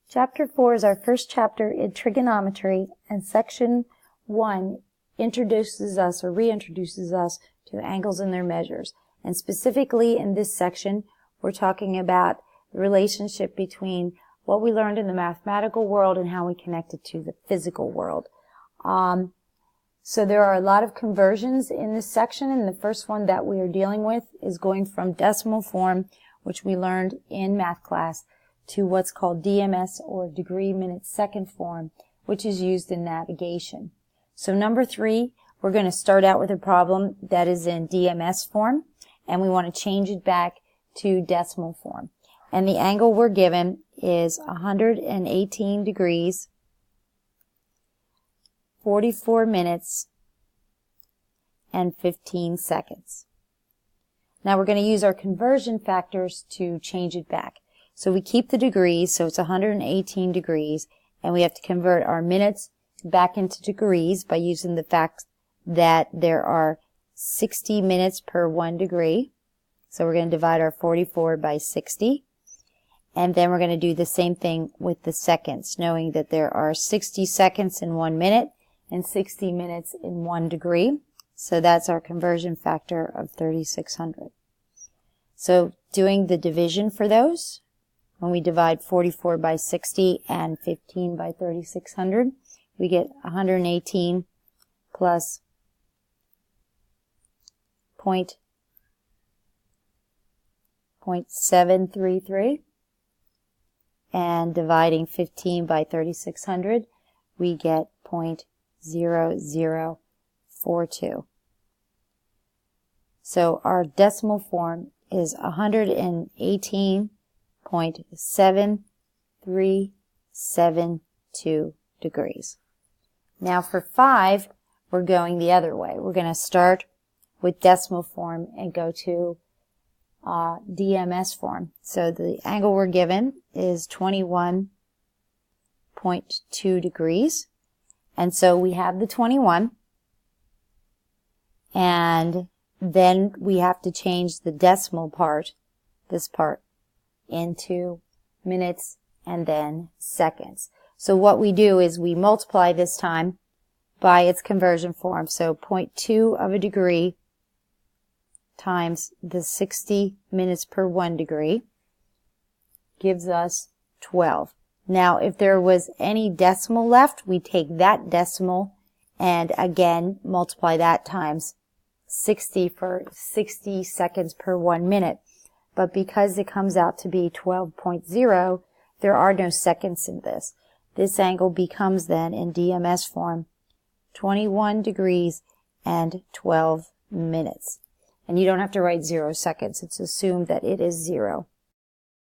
Chapter 4 is our first chapter in trigonometry, and section 1 introduces us or reintroduces us to angles and their measures. And specifically in this section, we're talking about the relationship between what we learned in the mathematical world and how we connect it to the physical world. So there are a lot of conversions in this section, and the first one that we are dealing with is going from decimal form, which we learned in math class, to what's called DMS, or degree minute second form, which is used in navigation. So number 3, we're going to start out with a problem that is in DMS form, and we want to change it back to decimal form. And the angle we're given is 118 degrees, 44 minutes, and 15 seconds. Now we're going to use our conversion factors to change it back. So we keep the degrees, so it's 118 degrees, and we have to convert our minutes back into degrees by using the fact that there are 60 minutes per 1 degree. So we're going to divide our 44 by 60. And then we're going to do the same thing with the seconds, knowing that there are 60 seconds in 1 minute and 60 minutes in 1 degree. So that's our conversion factor of 3600. So doing the division for those, when we divide 44 by 60 and 15 by 3600, we get 118 plus 0.733, and dividing 15 by 3600, we get 0.0042. So our decimal form is 118.7372 degrees. Now for 5, we're going the other way. We're going to start with decimal form and go to DMS form. So the angle we're given is 21.2 degrees. And so we have the 21. And then we have to change the decimal part, this part, into minutes and then seconds. So what we do is we multiply this time by its conversion form. So 0.2 of a degree times the 60 minutes per 1 degree gives us 12. Now, if there was any decimal left, we take that decimal and again multiply that times 60 for 60 seconds per 1 minute. But because it comes out to be 12.0, there are no seconds in this. This angle becomes then, in DMS form, 21 degrees and 12 minutes. And you don't have to write 0 seconds. It's assumed that it is 0.